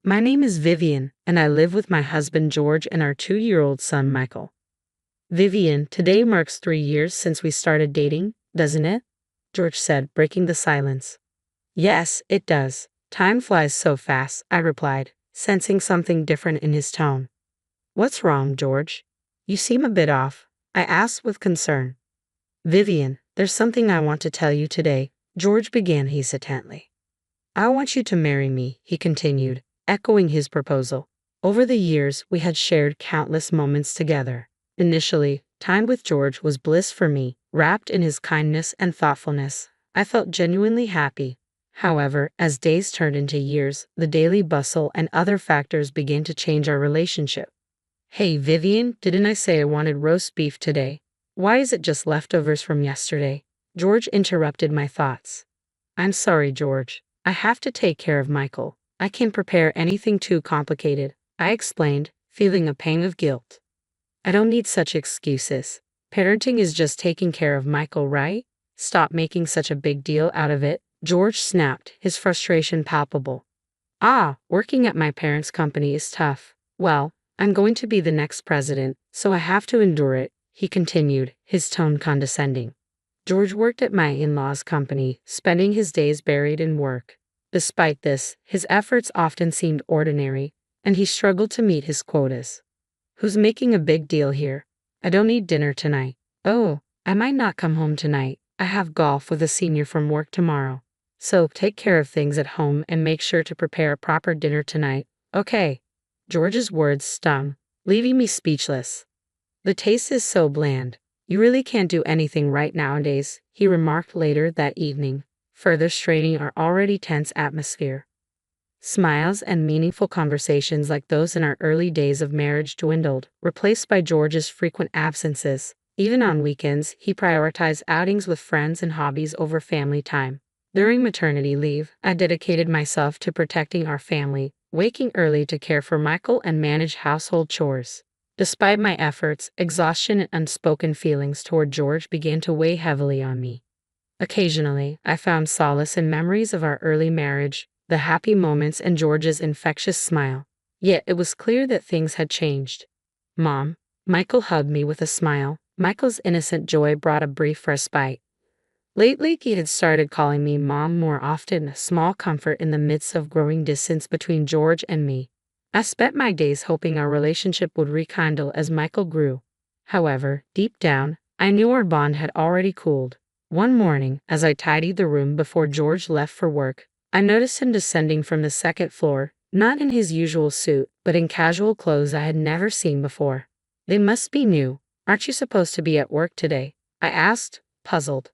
My name is Vivian, and I live with my husband George and our 2-year-old son Michael. Vivian, today marks 3 years since we started dating, doesn't it? George said, breaking the silence. Yes, it does. Time flies so fast, I replied, sensing something different in his tone. What's wrong, George? You seem a bit off, I asked with concern. Vivian, there's something I want to tell you today, George began hesitantly. I want you to marry me, he continued, echoing his proposal. Over the years, we had shared countless moments together. Initially, time with George was bliss for me, wrapped in his kindness and thoughtfulness. I felt genuinely happy. However, as days turned into years, the daily bustle and other factors began to change our relationship. Hey Vivian, didn't I say I wanted roast beef today? Why is it just leftovers from yesterday? George interrupted my thoughts. I'm sorry, George. I have to take care of Michael. I can't prepare anything too complicated, I explained, feeling a pang of guilt. I don't need such excuses. Parenting is just taking care of Michael, right? Stop making such a big deal out of it, George snapped, his frustration palpable. Working at my parents' company is tough. Well, I'm going to be the next president, so I have to endure it, he continued, his tone condescending. George worked at my in-laws' company, spending his days buried in work. Despite this, his efforts often seemed ordinary, and he struggled to meet his quotas. Who's making a big deal here? I don't eat dinner tonight. Oh, I might not come home tonight. I have golf with a senior from work tomorrow. So take care of things at home and make sure to prepare a proper dinner tonight. Okay. George's words stung, leaving me speechless. The taste is so bland. You really can't do anything right nowadays, he remarked later that evening, further straining our already tense atmosphere. Smiles and meaningful conversations like those in our early days of marriage dwindled, replaced by George's frequent absences. Even on weekends, he prioritized outings with friends and hobbies over family time. During maternity leave, I dedicated myself to protecting our family, waking early to care for Michael and manage household chores. Despite my efforts, exhaustion and unspoken feelings toward George began to weigh heavily on me. Occasionally, I found solace in memories of our early marriage, the happy moments and George's infectious smile. Yet it was clear that things had changed. Mom, Michael hugged me with a smile. Michael's innocent joy brought a brief respite. Lately, he had started calling me Mom more often, a small comfort in the midst of growing distance between George and me. I spent my days hoping our relationship would rekindle as Michael grew. However, deep down, I knew our bond had already cooled. One morning, as I tidied the room before George left for work, I noticed him descending from the second floor, not in his usual suit, but in casual clothes I had never seen before. They must be new. Aren't you supposed to be at work today? I asked, puzzled.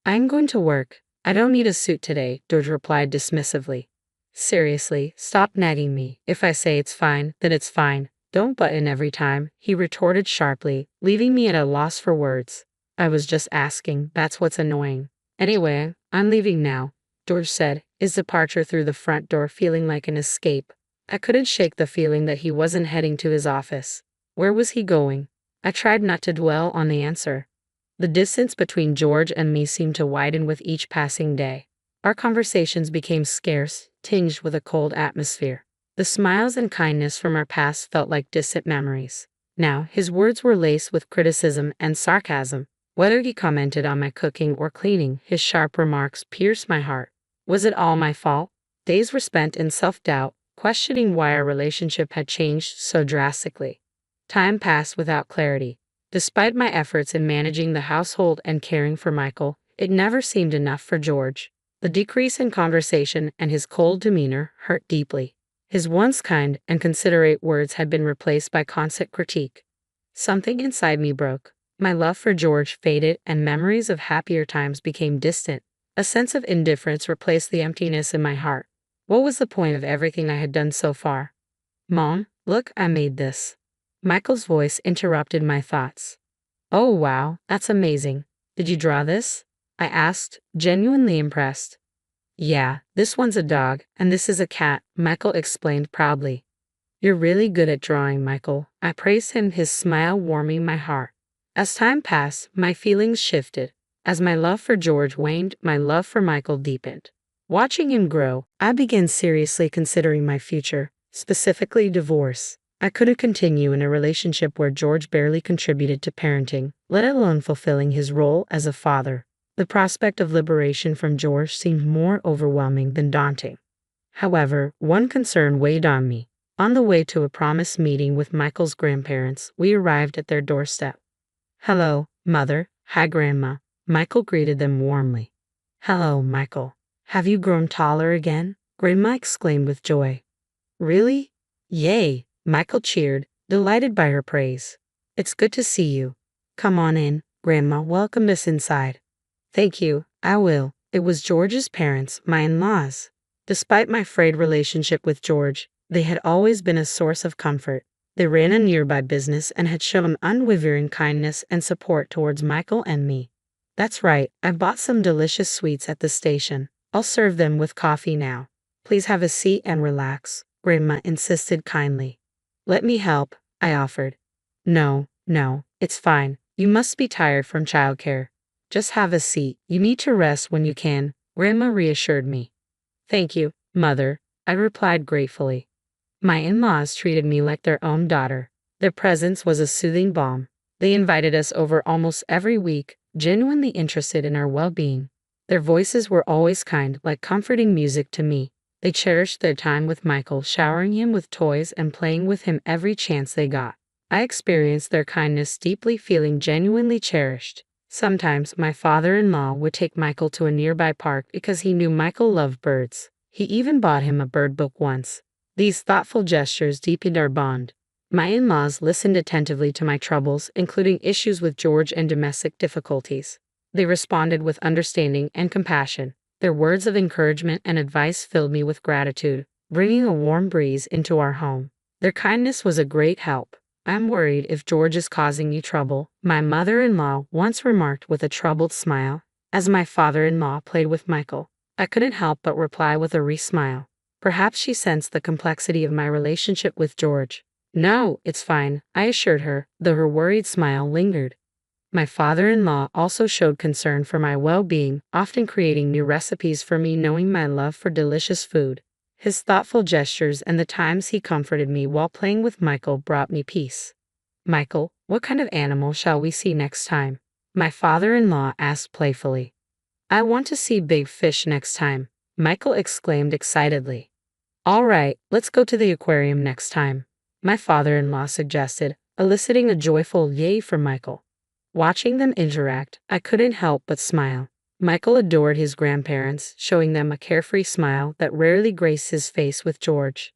I'm going to work. I don't need a suit today, George replied dismissively. Seriously, stop nagging me. If I say it's fine, then it's fine. Don't butt in every time, he retorted sharply, leaving me at a loss for words. I was just asking, that's what's annoying. Anyway, I'm leaving now, George said, his departure through the front door feeling like an escape. I couldn't shake the feeling that he wasn't heading to his office. Where was he going? I tried not to dwell on the answer. The distance between George and me seemed to widen with each passing day. Our conversations became scarce, tinged with a cold atmosphere. The smiles and kindness from our past felt like distant memories. Now, his words were laced with criticism and sarcasm. Whether he commented on my cooking or cleaning, his sharp remarks pierced my heart. Was it all my fault? Days were spent in self-doubt, questioning why our relationship had changed so drastically. Time passed without clarity. Despite my efforts in managing the household and caring for Michael, it never seemed enough for George. The decrease in conversation and his cold demeanor hurt deeply. His once kind and considerate words had been replaced by constant critique. Something inside me broke. My love for George faded and memories of happier times became distant. A sense of indifference replaced the emptiness in my heart. What was the point of everything I had done so far? Mom, look, I made this. Michael's voice interrupted my thoughts. Oh wow, that's amazing. Did you draw this? I asked, genuinely impressed. Yeah, this one's a dog, and this is a cat, Michael explained proudly. You're really good at drawing, Michael. I praised him, his smile warming my heart. As time passed, my feelings shifted. As my love for George waned, my love for Michael deepened. Watching him grow, I began seriously considering my future. specifically divorce. I couldn't continue in a relationship where George barely contributed to parenting, let alone fulfilling his role as a father. The prospect of liberation from George seemed more overwhelming than daunting. However, one concern weighed on me. On the way to a promised meeting with Michael's grandparents, we arrived at their doorstep. "Hello, Mother." "Hi, Grandma." Michael greeted them warmly. "Hello, Michael. Have you grown taller again?" Grandma exclaimed with joy. "Really?" "Yay!" Michael cheered, delighted by her praise. "It's good to see you. Come on in." Grandma welcomed us inside. "Thank you, I will." It was George's parents, my in-laws. Despite my frayed relationship with George, they had always been a source of comfort. They ran a nearby business and had shown unwavering kindness and support towards Michael and me. "That's right, I bought some delicious sweets at the station. I'll serve them with coffee now. Please have a seat and relax," Grandma insisted kindly. "Let me help," I offered. No, it's fine. You must be tired from childcare. Just have a seat. You need to rest when you can," Grandma reassured me. "Thank you, Mother," I replied gratefully. My in-laws treated me like their own daughter. Their presence was a soothing balm. They invited us over almost every week, genuinely interested in our well-being. Their voices were always kind, like comforting music to me. They cherished their time with Michael, showering him with toys and playing with him every chance they got. I experienced their kindness deeply, feeling genuinely cherished. Sometimes my father-in-law would take Michael to a nearby park because he knew Michael loved birds. He even bought him a bird book once. These thoughtful gestures deepened our bond. My in-laws listened attentively to my troubles, including issues with George and domestic difficulties. They responded with understanding and compassion. Their words of encouragement and advice filled me with gratitude, bringing a warm breeze into our home. Their kindness was a great help. "I'm worried if George is causing you trouble," my mother-in-law once remarked with a troubled smile, as my father-in-law played with Michael. I couldn't help but reply with a smile. Perhaps she sensed the complexity of my relationship with George. "No, it's fine," I assured her, though her worried smile lingered. My father-in-law also showed concern for my well-being, often creating new recipes for me, knowing my love for delicious food. His thoughtful gestures and the times he comforted me while playing with Michael brought me peace. "Michael, what kind of animal shall we see next time?" my father-in-law asked playfully. "I want to see big fish next time," Michael exclaimed excitedly. "All right, let's go to the aquarium next time," my father-in-law suggested, eliciting a joyful yay from Michael. Watching them interact, I couldn't help but smile. Michael adored his grandparents, showing them a carefree smile that rarely graced his face with George.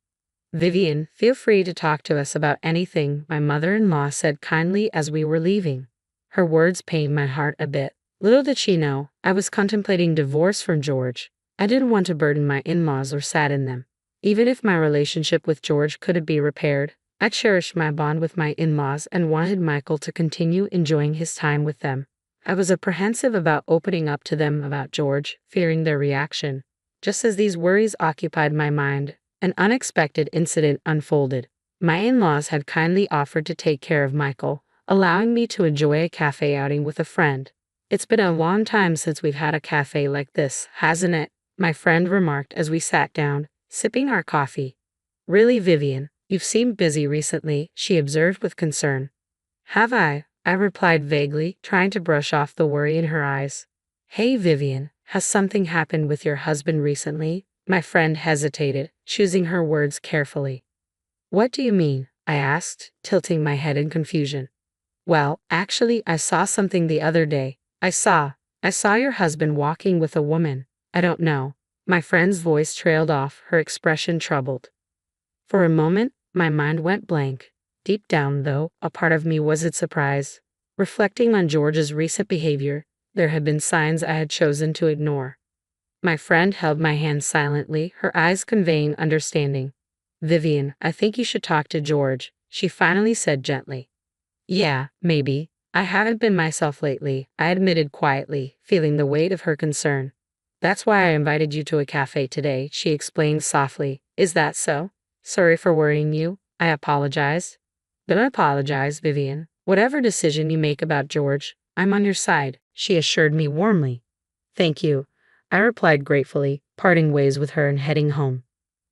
"Vivian, feel free to talk to us about anything," my mother-in-law said kindly as we were leaving. Her words pained my heart a bit. Little did she know, I was contemplating divorce from George. I didn't want to burden my in-laws or sadden them. Even if my relationship with George couldn't be repaired, I cherished my bond with my in-laws and wanted Michael to continue enjoying his time with them. I was apprehensive about opening up to them about George, fearing their reaction. Just as these worries occupied my mind, an unexpected incident unfolded. My in-laws had kindly offered to take care of Michael, allowing me to enjoy a cafe outing with a friend. "It's been a long time since we've had a cafe like this, hasn't it?" my friend remarked as we sat down, sipping our coffee. "Really, Vivian, you've seemed busy recently," she observed with concern. "Have I?" I replied vaguely, trying to brush off the worry in her eyes. "Hey, Vivian, has something happened with your husband recently?" My friend hesitated, choosing her words carefully. "What do you mean?" I asked, tilting my head in confusion. "Well, actually, I saw something the other day. I saw your husband walking with a woman. I don't know." My friend's voice trailed off, her expression troubled. For a moment, my mind went blank. Deep down, though, a part of me wasn't surprised. Reflecting on George's recent behavior, there had been signs I had chosen to ignore. My friend held my hand silently, her eyes conveying understanding. "Vivian, I think you should talk to George," she finally said gently. "Yeah, maybe. I haven't been myself lately," I admitted quietly, feeling the weight of her concern. "That's why I invited you to a cafe today," she explained softly. "Is that so? Sorry for worrying you," I apologized. "Don't apologize, Vivian. Whatever decision you make about George, I'm on your side," she assured me warmly. "Thank you," I replied gratefully, parting ways with her and heading home.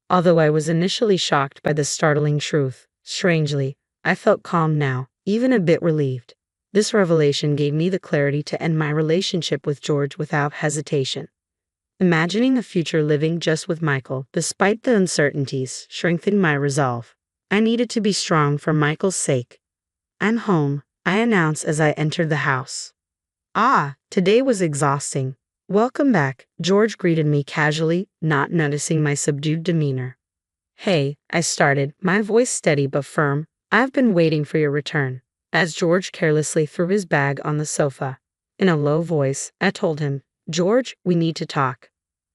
Although I was initially shocked by the startling truth, strangely, I felt calm now, even a bit relieved. This revelation gave me the clarity to end my relationship with George without hesitation. Imagining a future living just with Michael, despite the uncertainties, strengthened my resolve. I needed to be strong for Michael's sake. "I'm home," I announced as I entered the house. "Ah, today was exhausting." "Welcome back," George greeted me casually, not noticing my subdued demeanor. "Hey," I started, my voice steady but firm, "I've been waiting for your return." As George carelessly threw his bag on the sofa. In a low voice, I told him, "George, we need to talk."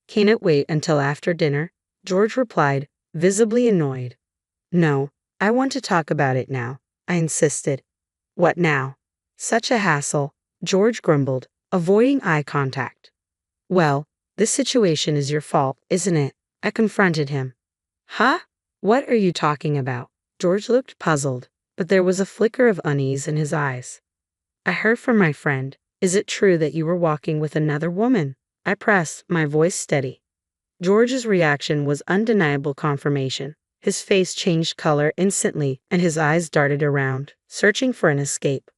"Can it wait until after dinner?" George replied, visibly annoyed. "No, I want to talk about it now," I insisted. "What now?" "Such a hassle," George grumbled, avoiding eye contact. "Well, this situation is your fault, isn't it?" I confronted him. "Huh? What are you talking about?" George looked puzzled, but there was a flicker of unease in his eyes. "I heard from my friend. Is it true that you were walking with another woman?" I pressed, my voice steady. George's reaction was undeniable confirmation. His face changed color instantly, and his eyes darted around, searching for an escape.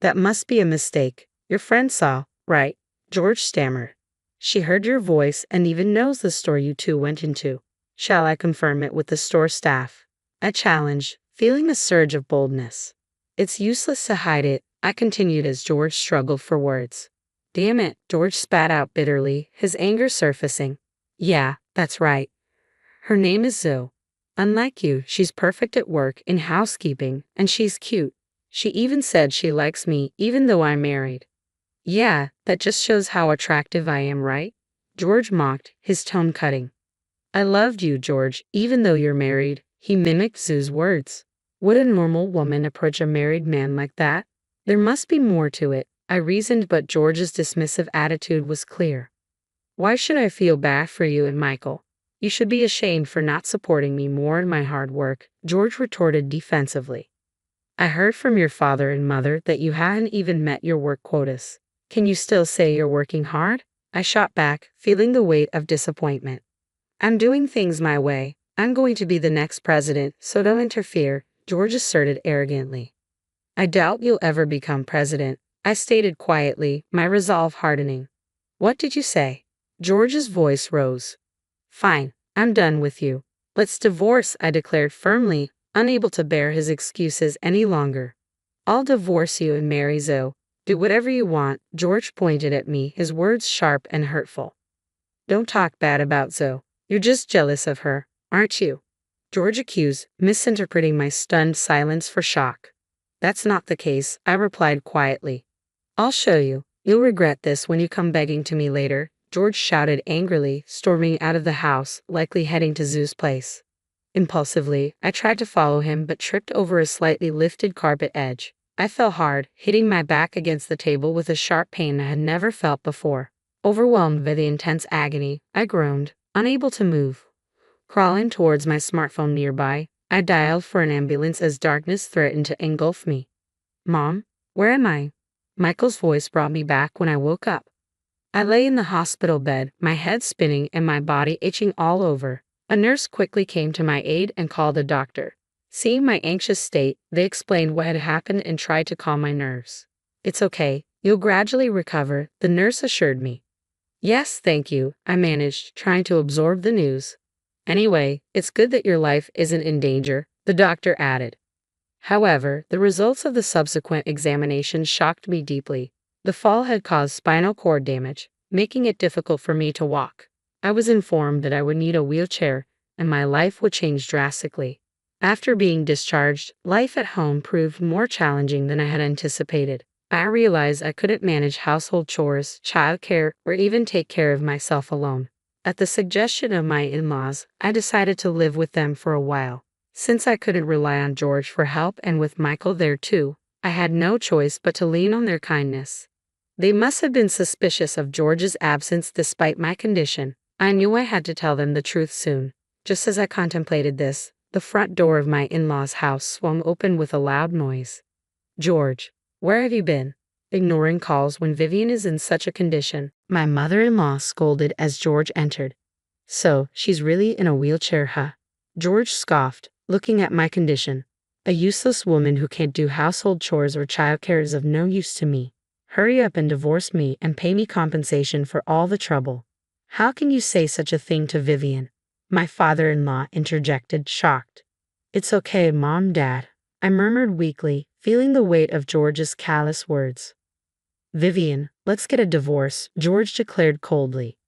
"That must be a mistake. Your friend saw, right?" George stammered. "She heard your voice and even knows the store you two went into." "Shall I confirm it with the store staff?" I challenged, feeling a surge of boldness. "It's useless to hide it," I continued as George struggled for words. "Damn it," George spat out bitterly, his anger surfacing. "Yeah, that's right. Her name is Zoe. Unlike you, she's perfect at work, in housekeeping, and she's cute. She even said she likes me, even though I'm married." "Yeah, that just shows how attractive I am, right?" George mocked, his tone cutting. "I loved you, George, even though you're married," he mimicked Zoe's words. Would a normal woman approach a married man like that? There must be more to it, I reasoned, but George's dismissive attitude was clear. "Why should I feel bad for you and Michael? You should be ashamed for not supporting me more in my hard work," George retorted defensively. "I heard from your father and mother that you hadn't even met your work quotas. Can you still say you're working hard?" I shot back, feeling the weight of disappointment. "I'm doing things my way. I'm going to be the next president, so don't interfere," George asserted arrogantly. "I doubt you'll ever become president," I stated quietly, my resolve hardening. "What did you say?" George's voice rose. "Fine, I'm done with you. Let's divorce," I declared firmly, unable to bear his excuses any longer. "I'll divorce you and marry Zoe. Do whatever you want," George pointed at me, his words sharp and hurtful. "Don't talk bad about Zoe. You're just jealous of her, aren't you?" George accused, misinterpreting my stunned silence for shock. "That's not the case," I replied quietly. "I'll show you. You'll regret this when you come begging to me later," George shouted angrily, storming out of the house, likely heading to Zoe's place. Impulsively, I tried to follow him but tripped over a slightly lifted carpet edge. I fell hard, hitting my back against the table with a sharp pain I had never felt before. Overwhelmed by the intense agony, I groaned, unable to move. Crawling towards my smartphone nearby, I dialed for an ambulance as darkness threatened to engulf me. "Mom, where am I?" Michael's voice brought me back when I woke up. I lay in the hospital bed, my head spinning and my body itching all over. A nurse quickly came to my aid and called a doctor. Seeing my anxious state, they explained what had happened and tried to calm my nerves. "It's okay, you'll gradually recover," the nurse assured me. "Yes, thank you," I managed, trying to absorb the news. "Anyway, it's good that your life isn't in danger," the doctor added. However, the results of the subsequent examination shocked me deeply. The fall had caused spinal cord damage, making it difficult for me to walk. I was informed that I would need a wheelchair, and my life would change drastically. After being discharged, life at home proved more challenging than I had anticipated. I realized I couldn't manage household chores, childcare, or even take care of myself alone. At the suggestion of my in-laws, I decided to live with them for a while. Since I couldn't rely on George for help and with Michael there too, I had no choice but to lean on their kindness. They must have been suspicious of George's absence despite my condition. I knew I had to tell them the truth soon. Just as I contemplated this, the front door of my in-laws' house swung open with a loud noise. "George, where have you been?" Ignoring calls when Vivian is in such a condition, my mother-in-law scolded as George entered. So, she's really in a wheelchair, huh? George scoffed, looking at my condition. A useless woman who can't do household chores or childcare is of no use to me. Hurry up and divorce me and pay me compensation for all the trouble. How can you say such a thing to Vivian? My father-in-law interjected, shocked. It's okay, Mom, Dad, I murmured weakly, feeling the weight of George's callous words. Vivian, let's get a divorce, George declared coldly.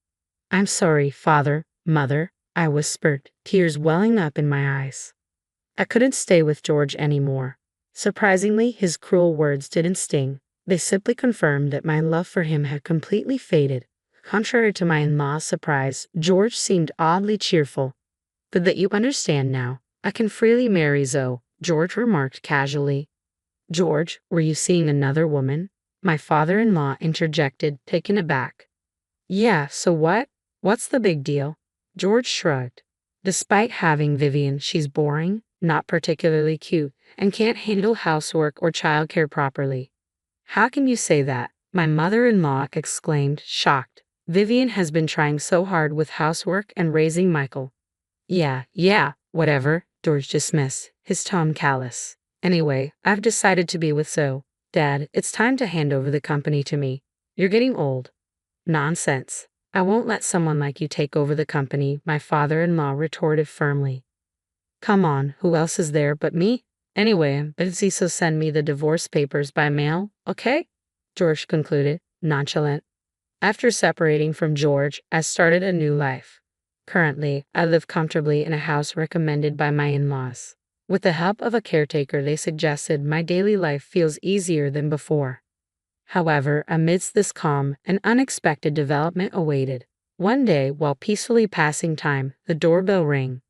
I'm sorry, Father, Mother, I whispered, tears welling up in my eyes. I couldn't stay with George anymore. Surprisingly, his cruel words didn't sting. They simply confirmed that my love for him had completely faded. Contrary to my in-law's surprise, George seemed oddly cheerful. Good that you understand now. I can freely marry Zoe, George remarked casually. George, were you seeing another woman? My father-in-law interjected, taken aback. Yeah, so what? What's the big deal? George shrugged. Despite having Vivian, she's boring, not particularly cute, and can't handle housework or childcare properly. How can you say that? My mother-in-law exclaimed, shocked. Vivian has been trying so hard with housework and raising Michael. Yeah, whatever, George dismissed, his tone callous. Anyway, I've decided to be with Zoe. Dad, it's time to hand over the company to me. You're getting old. Nonsense. I won't let someone like you take over the company, my father-in-law retorted firmly. Come on, who else is there but me? Anyway, I'm busy, so send me the divorce papers by mail, okay? George concluded, nonchalant. After separating from George, I started a new life. Currently, I live comfortably in a house recommended by my in-laws. With the help of a caretaker, they suggested my daily life feels easier than before. However, amidst this calm, an unexpected development awaited. One day, while peacefully passing time, the doorbell rang.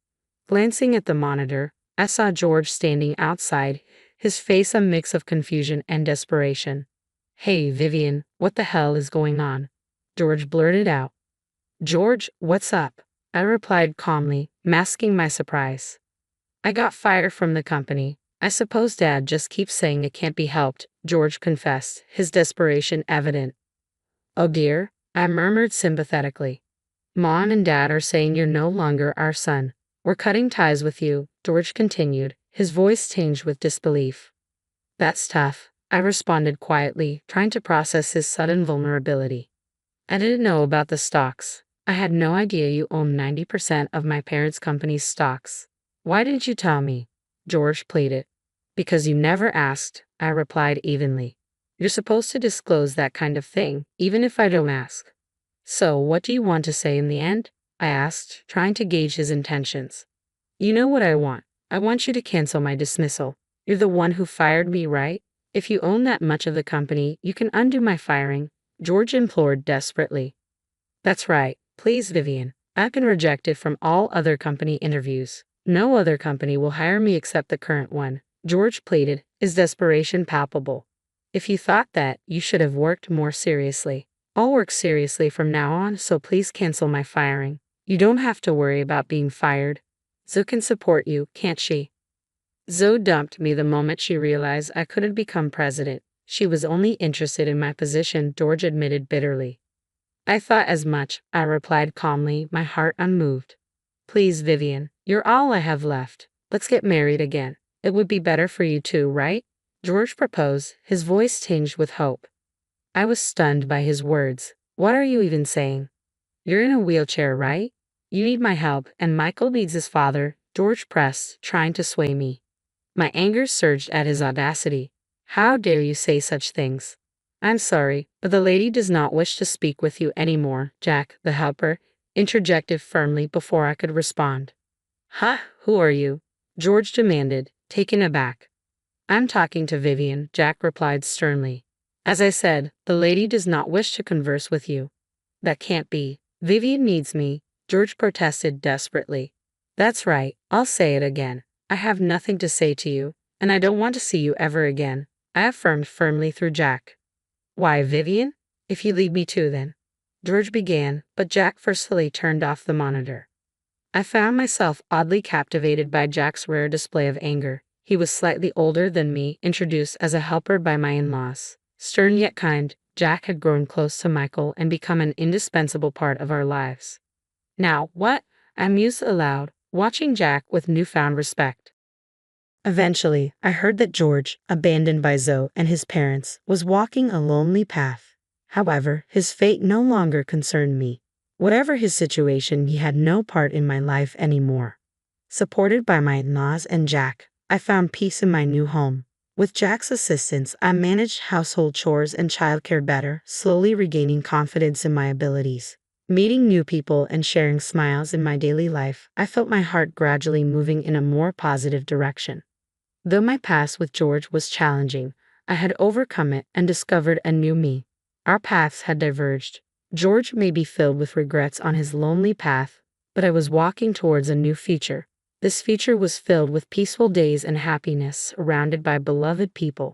Glancing at the monitor, I saw George standing outside, his face a mix of confusion and desperation. Hey, Vivian, what the hell is going on? George blurted out. George, what's up? I replied calmly, masking my surprise. I got fired from the company. I suppose Dad just keeps saying it can't be helped, George confessed, his desperation evident. Oh dear, I murmured sympathetically. Mom and Dad are saying you're no longer our son. We're cutting ties with you, George continued, his voice tinged with disbelief. That's tough, I responded quietly, trying to process his sudden vulnerability. I didn't know about the stocks. I had no idea you owned 90% of my parents' company's stocks. Why didn't you tell me? George pleaded. Because you never asked, I replied evenly. You're supposed to disclose that kind of thing, even if I don't ask. So, what do you want to say in the end? I asked, trying to gauge his intentions. You know what I want. I want you to cancel my dismissal. You're the one who fired me, right? If you own that much of the company, you can undo my firing, George implored desperately. That's right. Please, Vivian. I've been rejected from all other company interviews. No other company will hire me except the current one, George pleaded, his desperation palpable. If you thought that, you should have worked more seriously. I'll work seriously from now on, so please cancel my firing. You don't have to worry about being fired. Zoe can support you, can't she? Zoe dumped me the moment she realized I couldn't become president. She was only interested in my position, George admitted bitterly. I thought as much, I replied calmly, my heart unmoved. Please, Vivian, you're all I have left. Let's get married again. It would be better for you too, right? George proposed, his voice tinged with hope. I was stunned by his words. What are you even saying? You're in a wheelchair, right? You need my help, and Michael needs his father, George pressed, trying to sway me. My anger surged at his audacity. How dare you say such things? I'm sorry, but the lady does not wish to speak with you anymore, Jack, the helper, interjected firmly before I could respond. Huh, who are you? George demanded, taken aback. I'm talking to Vivian, Jack replied sternly. As I said, the lady does not wish to converse with you. That can't be. Vivian needs me, George protested desperately. That's right, I'll say it again. I have nothing to say to you, and I don't want to see you ever again, I affirmed firmly through Jack. Why, Vivian? If you leave me too, then. George began, but Jack forcefully turned off the monitor. I found myself oddly captivated by Jack's rare display of anger. He was slightly older than me, introduced as a helper by my in-laws. Stern yet kind, Jack had grown close to Michael and become an indispensable part of our lives. Now, what? I mused aloud, watching Jack with newfound respect. Eventually, I heard that George, abandoned by Zoe and his parents, was walking a lonely path. However, his fate no longer concerned me. Whatever his situation, he had no part in my life anymore. Supported by my in-laws and Jack, I found peace in my new home. With Jack's assistance, I managed household chores and childcare better, slowly regaining confidence in my abilities. Meeting new people and sharing smiles in my daily life, I felt my heart gradually moving in a more positive direction. Though my past with George was challenging, I had overcome it and discovered a new me. Our paths had diverged. George may be filled with regrets on his lonely path, but I was walking towards a new future. This future was filled with peaceful days and happiness, surrounded by beloved people.